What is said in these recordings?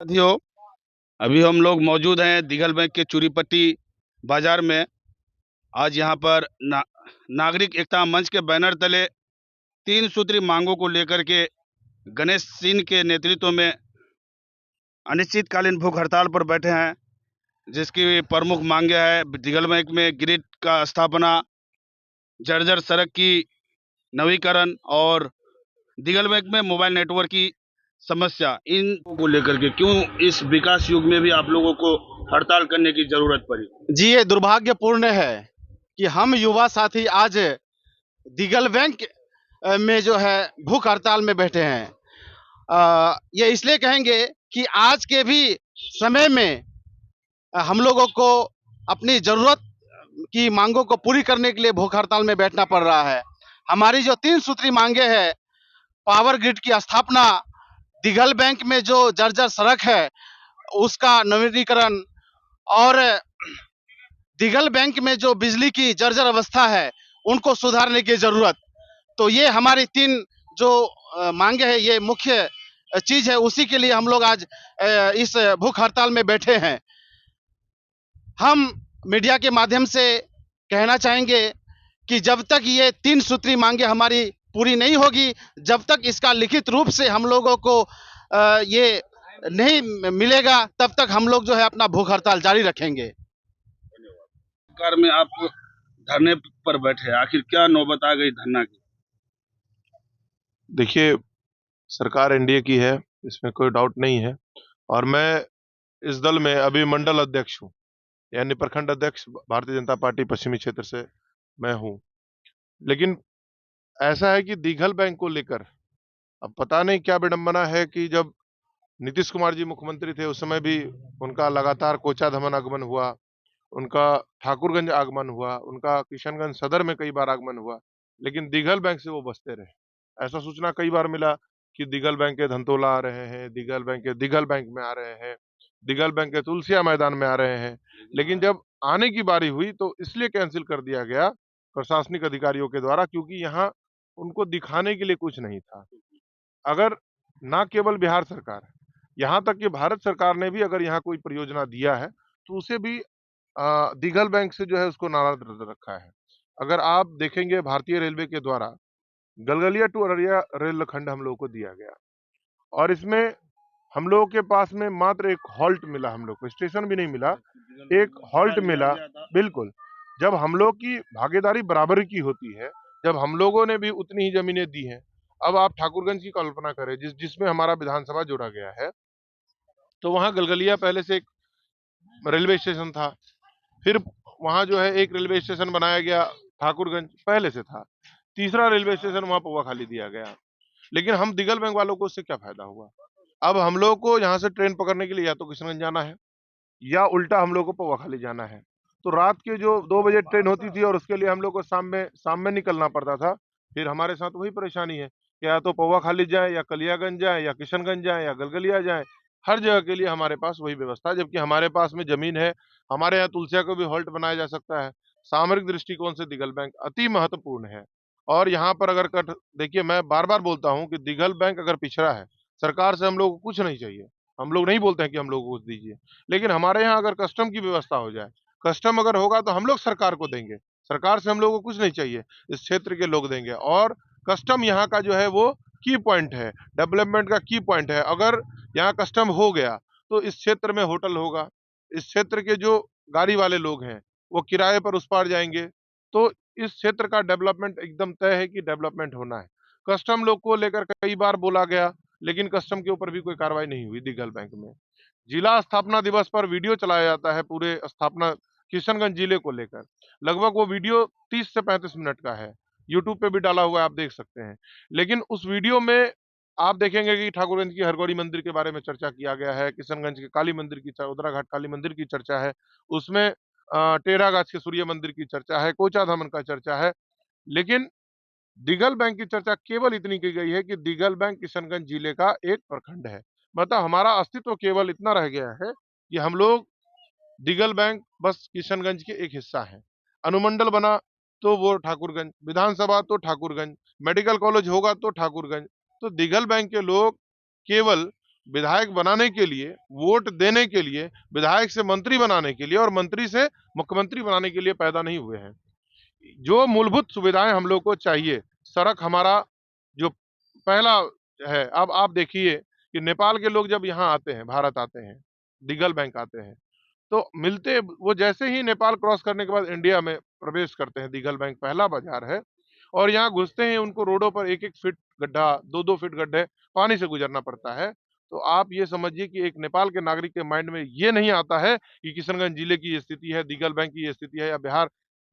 साथियों, अभी हम लोग मौजूद हैं दिघल बैंक के चूड़ीपट्टी बाजार में। आज यहाँ पर नागरिक एकता मंच के बैनर तले 3 सूत्री मांगों को लेकर के गणेश सिंह के नेतृत्व में अनिश्चितकालीन भूख हड़ताल पर बैठे हैं, जिसकी प्रमुख मांगे है दिघल बैंक में ग्रिड का स्थापना, जर्जर सड़क की नवीकरण और दिघल बैंक में मोबाइल नेटवर्क की समस्या। इन को लेकर के क्यों इस विकास युग में भी आप लोगों को हड़ताल करने की जरूरत पड़ी? जी, ये दुर्भाग्यपूर्ण है कि हम युवा साथी आज दिगल बैंक में जो है भूख हड़ताल में बैठे हैं। ये इसलिए कहेंगे कि आज के भी समय में हम लोगों को अपनी ज़रूरत की मांगों को पूरी करने के लिए भूख हड़ताल में बैठना पड़ रहा है। हमारी जो 3 सूत्री मांगे हैं, पावर ग्रिड की स्थापना, दिघल बैंक में जो जर्जर सड़क है उसका नवीनीकरण और दिघल बैंक में जो बिजली की जर्जर अवस्था है उनको सुधारने की जरूरत। तो ये हमारी 3 जो मांगे हैं, ये मुख्य चीज है, उसी के लिए हम लोग आज इस भूख हड़ताल में बैठे हैं। हम मीडिया के माध्यम से कहना चाहेंगे कि जब तक ये 3 सूत्री मांगे हमारी पूरी नहीं होगी, जब तक इसका लिखित रूप से हम लोगों को ये नहीं मिलेगा, तब तक हम लोग जो है अपना भूख हड़ताल जारी रखेंगे। सरकार में आप धरने पर बैठे, आखिर क्या नौबत आ गई धरना की? देखिए, सरकार एनडीए की है, इसमें कोई डाउट नहीं है। और मैं इस दल में अभी मंडल अध्यक्ष हूँ, यानी प्रखंड अध्यक्ष भारतीय जनता पार्टी पश्चिमी क्षेत्र से मैं हूँ। लेकिन ऐसा है कि दिघल बैंक को लेकर अब पता नहीं क्या विडंबना है कि जब नीतीश कुमार जी मुख्यमंत्री थे उस समय भी उनका लगातार कोचाधमन आगमन हुआ, उनका ठाकुरगंज आगमन हुआ, उनका किशनगंज सदर में कई बार आगमन हुआ, लेकिन दिघल बैंक से वो बचते रहे। ऐसा सूचना कई बार मिला कि दिघल बैंक के धंतोला आ रहे हैं, दिघल बैंक के दिघल बैंक में आ रहे हैं, दिघल बैंक के तुलसिया मैदान में आ रहे हैं। लेकिन जब आने की बारी हुई तो इसलिए कैंसिल कर दिया गया प्रशासनिक अधिकारियों के द्वारा, क्योंकि यहाँ उनको दिखाने के लिए कुछ नहीं था। अगर ना केवल बिहार सरकार, यहाँ तक कि भारत सरकार ने भी अगर यहाँ कोई परियोजना दिया है तो उसे भी दिघल बैंक से जो है उसको नाराज रखा है। अगर आप देखेंगे भारतीय रेलवे के द्वारा गलगलिया टू अररिया रेल खंड हम लोगों को दिया गया और इसमें हम लोगों के पास में मात्र एक हॉल्ट मिला, हम लोग को स्टेशन भी नहीं मिला, एक हॉल्ट मिला। बिल्कुल, जब हम लोग की भागीदारी बराबर की होती है, जब हम लोगों ने भी उतनी ही जमीनें दी हैं। अब आप ठाकुरगंज की कल्पना करें, जिसमें हमारा विधानसभा जोड़ा गया है, तो वहां गलगलिया पहले से एक रेलवे स्टेशन था, फिर वहां जो है एक रेलवे स्टेशन बनाया गया, ठाकुरगंज पहले से था, तीसरा रेलवे स्टेशन वहां पौवा खाली दिया गया। लेकिन हम दिघल बैंक वालों को उससे क्या फायदा हुआ? अब हम लोग को यहाँ से ट्रेन पकड़ने के लिए या तो किशनगंज जाना है या उल्टा हम लोग को पौवा खाली जाना है। तो रात के जो 2 बजे ट्रेन होती थी और उसके लिए हम लोग को शाम में निकलना पड़ता था। फिर हमारे साथ वही परेशानी है कि या तो पौवा खाली जाए या कलियागंज जाए या किशनगंज जाए या गलगलिया जाए, हर जगह के लिए हमारे पास वही व्यवस्था है, जबकि हमारे पास में जमीन है। हमारे यहाँ तुलसिया को भी हॉल्ट बनाया जा सकता है। सामरिक दृष्टिकोण से दिघल बैंक अति महत्वपूर्ण है। और यहाँ पर अगर देखिए, मैं बार बार बोलता हूँ कि दिघल बैंक अगर पिछड़ा है, सरकार से हम लोग को कुछ नहीं चाहिए। हम लोग नहीं बोलते हैं कि हम लोग को कुछ दीजिए, लेकिन हमारे यहाँ अगर कस्टम की व्यवस्था हो जाए, कस्टम अगर होगा तो हम लोग सरकार को देंगे। सरकार से हम लोग को कुछ नहीं चाहिए, इस क्षेत्र के लोग देंगे। और कस्टम यहाँ का जो है वो की पॉइंट है, डेवलपमेंट का की पॉइंट है। अगर यहाँ कस्टम हो गया तो इस क्षेत्र में होटल होगा, इस क्षेत्र के जो गाड़ी वाले लोग हैं वो किराए पर उस पार जाएंगे। तो इस क्षेत्र का डेवलपमेंट एकदम तय है कि डेवलपमेंट होना है। कस्टम लोग को लेकर कई बार बोला गया, लेकिन कस्टम के ऊपर भी कोई कार्रवाई नहीं हुई दिघल बैंक में। जिला स्थापना दिवस पर वीडियो चलाया जाता है पूरे स्थापना किशनगंज जिले को लेकर। लगभग वो वीडियो 30 से 35 मिनट का है, यूट्यूब पे भी डाला हुआ है, आप देख सकते हैं। लेकिन उस वीडियो में आप देखेंगे कि ठाकुरगंज की हरगौड़ी मंदिर के बारे में चर्चा किया गया है, किशनगंज के काली मंदिर की, उदराघाट काली मंदिर की चर्चा है, उसमें टेढ़ागाछ के सूर्य मंदिर की चर्चा है, कोचाधामन का चर्चा है। लेकिन दिघल बैंक की चर्चा केवल इतनी की गई है कि दिघल बैंक किशनगंज जिले का एक प्रखंड है। मतलब हमारा अस्तित्व केवल इतना रह गया है कि हम लोग दिघल बैंक बस किशनगंज के एक हिस्सा है। अनुमंडल बना तो वो ठाकुरगंज, विधानसभा तो ठाकुरगंज, मेडिकल कॉलेज होगा तो ठाकुरगंज। तो दिघल बैंक के लोग केवल विधायक बनाने के लिए, वोट देने के लिए, विधायक से मंत्री बनाने के लिए और मंत्री से मुख्यमंत्री बनाने के लिए पैदा नहीं हुए हैं। जो मूलभूत सुविधाएं हम लोग को चाहिए, सड़क हमारा जो पहला है। अब आप देखिए कि नेपाल के लोग जब यहाँ आते हैं, भारत आते हैं, दिगल बैंक आते हैं, तो मिलते वो जैसे ही नेपाल क्रॉस करने के बाद इंडिया में प्रवेश करते हैं, दिगल बैंक पहला बाजार है, और यहाँ घुसते हैं उनको रोडों पर 1-1 फीट गड्ढा, 2-2 फीट गड्ढे पानी से गुजरना पड़ता है। तो आप ये समझिए कि एक नेपाल के नागरिक के माइंड में ये नहीं आता है कि किशनगंज जिले की ये स्थिति है, दिगल बैंक की ये स्थिति है या बिहार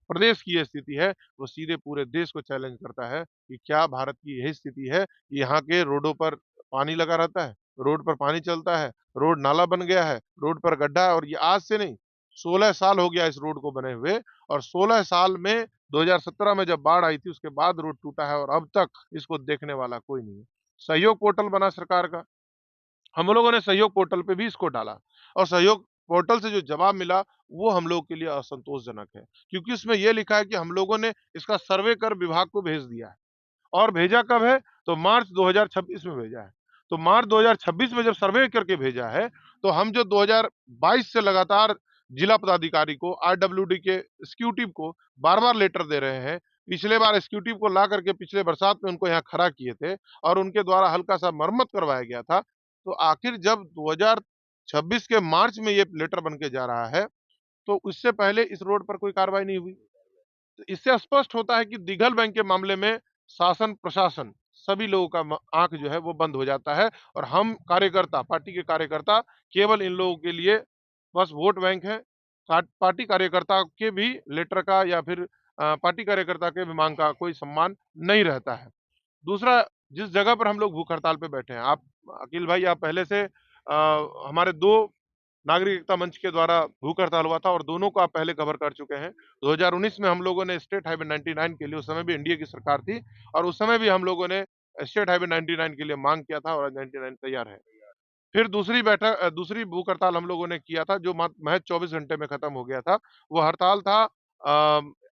प्रदेश की ये स्थिति है। वो सीधे पूरे देश को चैलेंज करता है कि क्या भारत की यही स्थिति है कि यहाँ के रोडों पर पानी लगा रहता है, रोड पर पानी चलता है, रोड नाला बन गया है, रोड पर गड्ढा है, और ये आज से नहीं 16 साल हो गया इस रोड को बने हुए, और 16 साल में 2017 में जब बाढ़ आई थी उसके बाद रोड टूटा है और अब तक इसको देखने वाला कोई नहीं है। सहयोग पोर्टल बना सरकार का, हम लोगों ने सहयोग पोर्टल पे भी इसको डाला, और सहयोग पोर्टल से जो जवाब मिला वो हम लोग के लिए असंतोषजनक है, क्योंकि उसमें ये लिखा है कि हम लोगों ने इसका सर्वे कर विभाग को भेज दिया है। और भेजा कब है? तो मार्च 2026 में भेजा है। तो मार्च 2026 में जब सर्वे करके भेजा है, तो हम जो 2022 से लगातार जिला पदाधिकारी को, आरडब्ल्यूडी के एग्जीक्यूटिव को बार-बार लेटर दे रहे हैं। पिछले बार एग्जीक्यूटिव को ला करके पिछले बरसात में उनको यहाँ खड़ा किए थे और उनके द्वारा हल्का-सा मरम्मत करवाया गया था। तो आखिर जब 2026 के मार्च में ये लेटर बन के जा रहा है, तो उससे पहले इस रोड पर कोई कार्रवाई नहीं हुई। तो इससे स्पष्ट होता है कि दिघल बैंक के मामले में शासन प्रशासन सभी लोगों का आंख जो है वो बंद हो जाता है, और हम कार्यकर्ता, पार्टी के कार्यकर्ता केवल इन लोगों के लिए बस वोट बैंक है। पार्टी कार्यकर्ता के भी लेटर का या फिर पार्टी कार्यकर्ता के भी मांग का कोई सम्मान नहीं रहता है। दूसरा, जिस जगह पर हम लोग भूख हड़ताल पे बैठे हैं, आप अकील भाई, आप पहले से हमारे 2 नागरिक एकता मंच के द्वारा भूख हड़ताल हुआ था और दोनों को आप पहले कवर कर चुके हैं। 2019 में हम लोगों ने स्टेट हाईवे 99 के लिए, उस समय भी एनडीए की सरकार थी, और उस समय भी हम लोगों ने स्टेट हाईवे 99 के लिए मांग किया था, और आज 99 तैयार है। फिर दूसरी भूख हड़ताल हम लोगों ने किया था जो महज 24 घंटे में खत्म हो गया था। वो हड़ताल था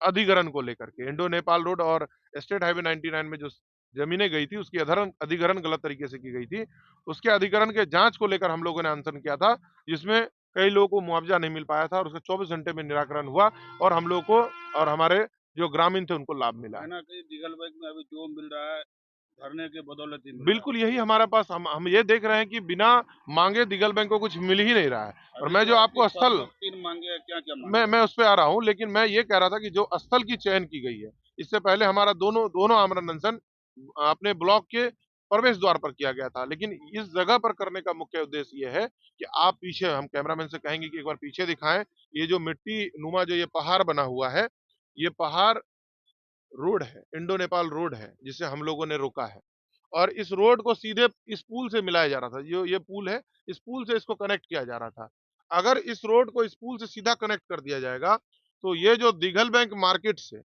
अधिग्रहण को लेकर के। इंडो नेपाल रोड और स्टेट हाईवे 99 में जो जमीनें गई थी उसकी अधिग्रहण गलत तरीके से की गई थी। उसके अधिग्रहण के जांच को लेकर हम लोगों ने अनशन किया था, जिसमें कई लोगों को मुआवजा नहीं मिल पाया था, और उसका 24 घंटे में निराकरण हुआ और हम लोग को और हमारे जो ग्रामीण थे उनको लाभ मिला। है ना, कि दिघल बैंक में अभी जो मिल रहा है धरने के बदौलत ही मिल रहा है। बिल्कुल यही हमारे पास, हम ये देख रहे हैं कि बिना मांगे दिगल बैंक को कुछ मिल ही नहीं रहा है। और अभी मैं जो आपको स्थल, 3 मांगे हैं, क्या-क्या मांगे? मैं उस पे आ रहा हूँ, लेकिन मैं ये कह रहा था कि जो स्थल की चयन की गई है, इससे पहले हमारा दोनों आमरण अनशन अपने ब्लॉक के प्रवेश द्वार पर किया गया था, लेकिन इस जगह पर करने का मुख्य उद्देश्य ये है कि आप पीछे, हम कैमरामैन से कहेंगे कि एक बार पीछे दिखाएं, ये जो मिट्टी नुमा जो ये पहाड़ बना हुआ है, ये पहाड़ रोड है, इंडो नेपाल रोड है, जिसे हम लोगों ने रोका है, और इस रोड को सीधे इस पुल से मिलाया जा रहा था। जो ये पुल है, इस पुल से इसको कनेक्ट किया जा रहा था। अगर इस रोड को इस पुल से सीधा कनेक्ट कर दिया जाएगा, तो ये जो दिघल बैंक मार्केट से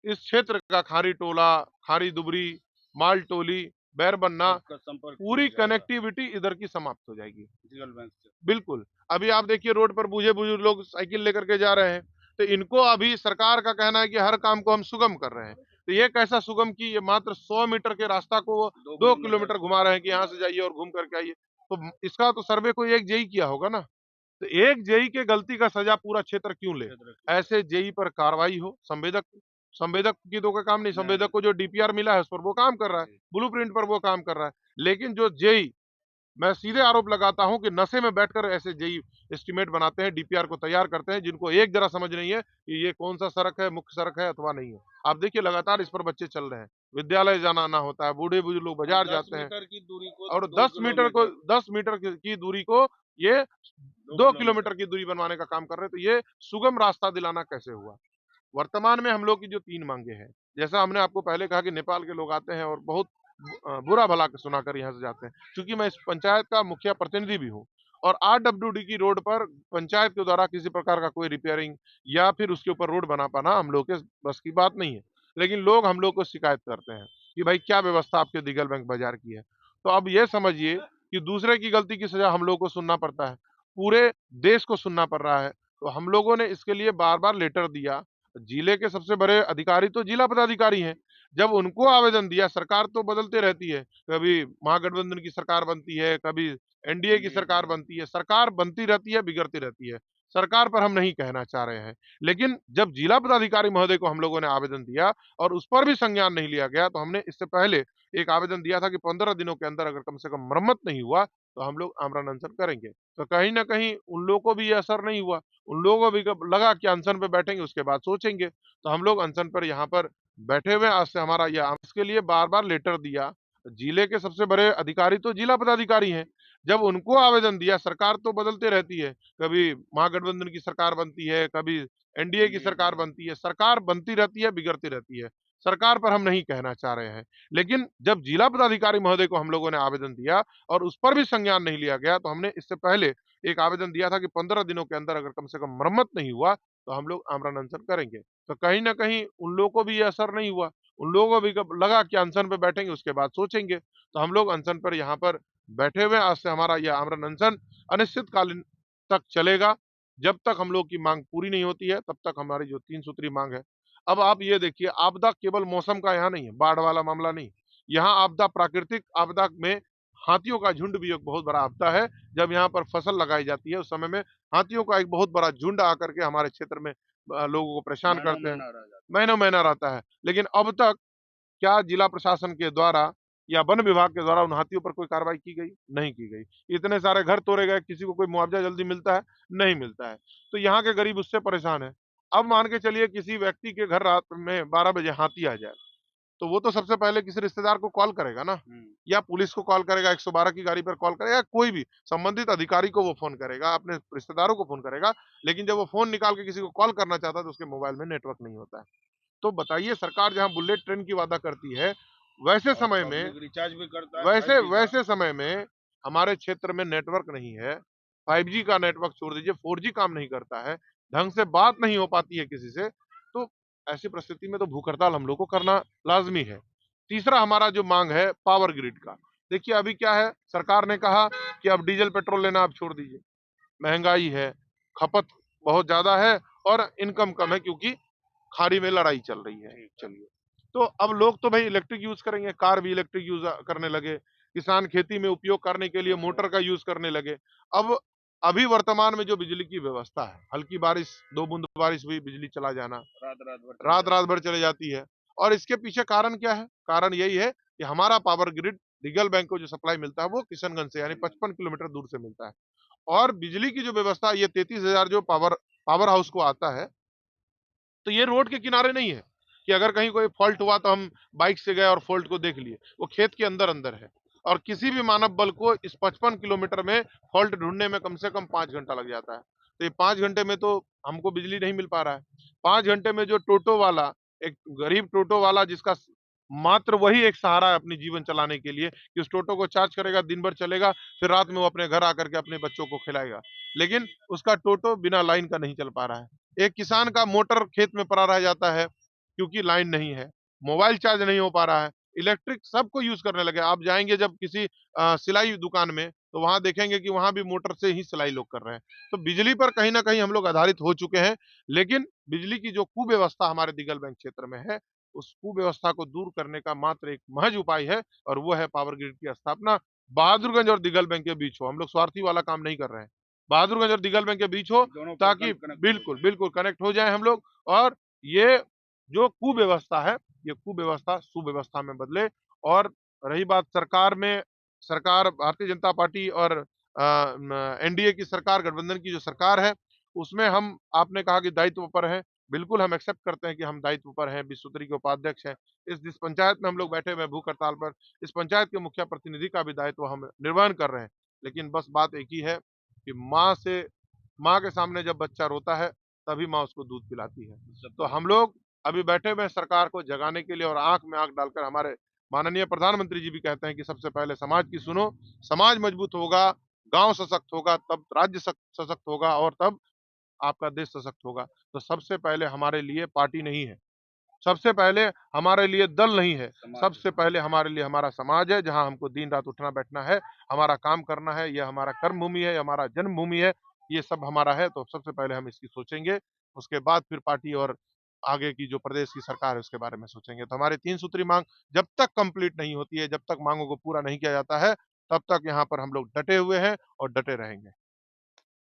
इस क्षेत्र का खारी टोला, खारी दुबरी, माल टोली, बैरबन्ना, सबका संपर्क पूरी टूट जाएगा कनेक्टिविटी इधर की समाप्त हो जाएगी। दिघल बैंक से। बिल्कुल। अभी आप देखिए रोड पर बूढ़े-बुजुर्ग लोग साइकिल लेकर के जा रहे हैं, तो इनको अभी सरकार का कहना है कि हर काम को हम सुगम कर रहे हैं। तो ये कैसा सुगम कि ये मात्र 100 मीटर के रास्ता को 2 किलोमीटर घुमा रहे हैं कि यहाँ से जाइए और घूम करके आइए। तो इसका तो सर्वे कोई एक जेई किया होगा ना। तो एक जेई के गलती का सजा पूरा क्षेत्र क्यों ले? ऐसे जेई पर कार्रवाई हो, संवेदक की तो कोई काम नहीं, संवेदक को जो डीपीआर मिला है उस पर वो काम कर रहा है, ब्लूप्रिंट पर वो काम कर रहा है। लेकिन जो जेई, मैं सीधे आरोप लगाता हूं कि नशे में बैठकर ऐसे जेई एस्टीमेट बनाते हैं, डीपीआर को तैयार करते हैं, जिनको एक जरा समझ नहीं है कि ये कौन सा सड़क है, मुख्य सड़क है अथवा नहीं है। आप देखिए लगातार इस पर बच्चे चल रहे हैं, विद्यालय जाना आना होता है, बूढ़े बुजुर्ग लोग बाजार 10 जाते हैं, मीटर की दूरी को और 2 10 मीटर की दूरी को ये 2 किलोमीटर की दूरी बनवाने का काम कर रहे हैं। तो ये सुगम रास्ता दिलाना कैसे हुआ? वर्तमान में हम लोग की जो 3 मांगे हैं, जैसा हमने आपको पहले कहा कि नेपाल के लोग आते हैं और बहुत बुरा भला सुनाकर यहाँ से जाते हैं। चूंकि मैं इस पंचायत का मुखिया प्रतिनिधि भी हूँ, और आरडब्ल्यूडी की रोड पर पंचायत के द्वारा किसी प्रकार का कोई रिपेयरिंग या फिर उसके ऊपर रोड बना पाना हम लोग के बस की बात नहीं है। लेकिन लोग हम लोग को शिकायत करते हैं कि भाई क्या व्यवस्था आपके दिगल बैंक बाजार की है। तो अब ये समझिए कि दूसरे की गलती की सजा हम लोग को सुनना पड़ता है, पूरे देश को सुनना पड़ रहा है। तो हम लोगों ने इसके लिए बार-बार लेटर दिया। जिले के सबसे बड़े अधिकारी तो जिला पदाधिकारी हैं। जब उनको आवेदन दिया, सरकार तो बदलते रहती है, कभी महागठबंधन की सरकार बनती है, कभी एनडीए की सरकार बनती है, सरकार बनती रहती है, बिगड़ती रहती है। सरकार पर हम नहीं कहना चाह रहे हैं, लेकिन जब जिला पदाधिकारी महोदय को हम लोगों ने आवेदन दिया और उस पर भी संज्ञान नहीं लिया गया, तो हमने इससे पहले एक आवेदन दिया था कि 15 दिनों के अंदर अगर कम से कम मरम्मत नहीं हुआ, तो हम लोग आमरण अनशन करेंगे। तो कहीं न कहीं उन लोगों को भी ये असर नहीं हुआ। उन लोगों को भी कब लगा कि अनशन पे बैठेंगे, उसके बाद सोचेंगे। तो हम लोग अनशन पर यहाँ पर बैठे हुए हैं। आज से हमारा ये इसके लिए बार-बार लेटर दिया। जिले के सबसे बड़े अधिकारी तो जिला पदाधिकारी हैं। जब उनको आवेदन दिया, सरकार तो बदलते रहती है। कभी महागठबंधन की सरकार बनती है, कभी एनडीए की सरकार बनती है। सरकार बनती रहती है, बिगड़ती रहती है। सरकार पर हम नहीं कहना चाह रहे हैं, लेकिन जब जिला पदाधिकारी महोदय को हम लोगों ने आवेदन दिया और उस पर भी संज्ञान नहीं लिया गया, तो हमने इससे पहले एक आवेदन दिया था कि 15 दिनों के अंदर अगर कम से कम मरम्मत नहीं हुआ, तो हम लोग आमरण अनशन करेंगे। तो कहीं न कहीं उन लोगों को भी ये असर नहीं हुआ। उन लोगों को भी कब लगा कि अनशन पे बैठेंगे, उसके बाद सोचेंगे। तो हम लोग अनशन पर यहाँ पर बैठे हुए हैं। आज से हमारा ये आमरण अनशन अनिश्चितकालीन तक चलेगा। जब तक हम लोग की मांग पूरी नहीं होती है, तब तक हमारी जो 3 सूत्री मांग है। अब आप ये देखिए, आपदा केवल मौसम का यहाँ नहीं है, बाढ़ वाला मामला नहीं। यहाँ आपदा प्राकृतिक आपदा में हाथियों का झुंड भी एक बहुत बड़ा आपदा है। जब यहाँ पर फसल लगाई जाती है, उस समय में हाथियों का एक बहुत बड़ा झुंड आकर के हमारे क्षेत्र में लोगों को परेशान करते हैं। महीनों-महीना रहता है। लेकिन अब तक क्या जिला प्रशासन के द्वारा या वन विभाग के द्वारा उन हाथियों पर कोई कार्रवाई की गई? नहीं की गई। इतने सारे घर तोड़े गए, किसी को कोई मुआवजा जल्दी मिलता है? नहीं मिलता है। तो यहाँ के गरीब उससे परेशान हैं। अब मान के चलिए किसी व्यक्ति के घर रात में 12 बजे हाथी आ जाए, तो वो तो सबसे पहले किसी रिश्तेदार को कॉल करेगा ना, या पुलिस को कॉल करेगा, 112 की गाड़ी पर कॉल करेगा, कोई भी संबंधित अधिकारी को वो फ़ोन करेगा, अपने रिश्तेदारों को फ़ोन करेगा। लेकिन जब वो फ़ोन निकाल के किसी को कॉल करना चाहता है, तो उसके मोबाइल में नेटवर्क नहीं होता है। तो बताइए, सरकार जहाँ बुलेट ट्रेन की वादा करती है, वैसे समय में रिचार्ज भी करता है वैसे 5G का। वैसे समय में हमारे क्षेत्र में नेटवर्क नहीं है। 5G का नेटवर्क छोड़ दीजिए, 4G काम नहीं करता है, ढंग से बात नहीं हो पाती है किसी से, तो ऐसी परिस्थिति में तो भूख हड़ताल हम लोग को करना लाज़मी है। तीसरा हमारा जो मांग है पावर ग्रिड का। देखिए अभी क्या है, सरकार ने कहा कि अब डीज़ल पेट्रोल लेना आप छोड़ दीजिए। महँगाई है, खपत बहुत ज़्यादा है और इनकम कम है, क्योंकि खाड़ी में लड़ाई चल रही है। चलिए, तो अब लोग तो भाई इलेक्ट्रिक यूज़ करेंगे, कार भी इलेक्ट्रिक यूज़ करने लगे, किसान खेती में उपयोग करने के लिए मोटर का यूज़ करने लगे। अब अभी वर्तमान में जो बिजली की व्यवस्था है, हल्की बारिश, 2 बूंद बारिश हुई, बिजली चला जाना, रात-रात भर चली रात-रात भर चली जाती है। और इसके पीछे कारण क्या है? कारण यही है कि हमारा पावर ग्रिड रीगल बैंक को जो सप्लाई मिलता है, वो किशनगंज से यानी 55 किलोमीटर दूर से मिलता है। और बिजली की जो व्यवस्था, ये 33,000 जो पावर हाउस को आता है, तो ये रोड के किनारे नहीं है कि अगर कहीं कोई फॉल्ट हुआ तो हम बाइक से गए और फॉल्ट को देख लिए। वो खेत के अंदर-अंदर है और किसी भी मानव बल को इस 55 किलोमीटर में फॉल्ट ढूँढने में कम से कम 5 घंटा लग जाता है। तो ये 5 घंटे में तो हमको बिजली नहीं मिल पा रहा है। 5 घंटे में जो टोटो वाला, एक गरीब टोटो वाला जिसका मात्र वही एक सहारा है अपने जीवन चलाने के लिए कि उस टोटो को चार्ज करेगा, दिन भर चलेगा, फिर रात में वो अपने घर आकर के अपने बच्चों को खिलाएगा। लेकिन उसका टोटो बिना लाइन का नहीं चल पा रहा है। एक किसान का मोटर खेत में पड़ा रह जाता है क्योंकि लाइन नहीं है, मोबाइल चार्ज नहीं हो पा रहा है, इलेक्ट्रिक सबको यूज़ करने लगे। आप जाएँगे जब किसी सिलाई दुकान में, तो वहाँ देखेंगे कि वहाँ भी मोटर से ही सिलाई लोग कर रहे हैं। तो बिजली पर कहीं न कहीं हम लोग आधारित हो चुके हैं, लेकिन बिजली की जो कुव्यवस्था हमारे दिगल बैंक क्षेत्र में है, उस कुव्यवस्था को दूर करने का मात्र एक महज उपाय है और वो है पावर ग्रिड की स्थापना। बहादुरगंज और दिगल बैंक के बीच हो, हम लोग स्वार्थी वाला काम नहीं कर रहे हैं। बहादुरगंज और दिगल बैंक के बीच हो, दोनों ताकि बिल्कुल, बिल्कुल कनेक्ट हो जाएँ हम लोग और ये जो कुव्यवस्था है, ये कुव्यवस्था सुव्यवस्था में बदले। और रही बात सरकार में, सरकार भारतीय जनता पार्टी और एनडीए की सरकार, गठबंधन की जो सरकार है, उसमें हम, आपने कहा कि दायित्व पर हैं, बिल्कुल हम एक्सेप्ट करते हैं कि हम दायित्व पर हैं, विश्व सूत्री के उपाध्यक्ष हैं। जिस पंचायत में हम लोग बैठे हुए हैं भूख हड़ताल पर, इस पंचायत के मुखिया प्रतिनिधि का भी दायित्व हम निर्वहन कर रहे हैं। लेकिन बस बात एक ही है कि माँ के सामने जब बच्चा रोता है, तभी माँ उसको दूध पिलाती है। तो हम लोग अभी बैठे हुए हैं सरकार को जगाने के लिए और आँख में आँख डालकर। हमारे माननीय प्रधानमंत्री जी भी कहते हैं कि सबसे पहले समाज की सुनो, समाज मजबूत होगा, गाँव सशक्त होगा, तब राज्य सशक्त होगा और तब आपका देश सशक्त होगा। तो सबसे पहले हमारे लिए पार्टी नहीं है, सबसे पहले हमारे लिए दल नहीं है, सबसे पहले हमारे लिए हमारा समाज है, जहाँ हमको दिन-रात उठना-बैठना है, हमारा काम करना है, ये हमारा कर्म भूमि है, ये हमारा जन्मभूमि है, ये सब हमारा है। तो सबसे पहले हम इसकी सोचेंगे, उसके बाद फिर पार्टी और आगे की जो प्रदेश की सरकार है उसके बारे में सोचेंगे। तो हमारी 3 सूत्री मांग जब तक कंप्लीट नहीं होती है, जब तक मांगों को पूरा नहीं किया जाता है, तब तक यहाँ पर हम लोग डटे हुए हैं और डटे रहेंगे।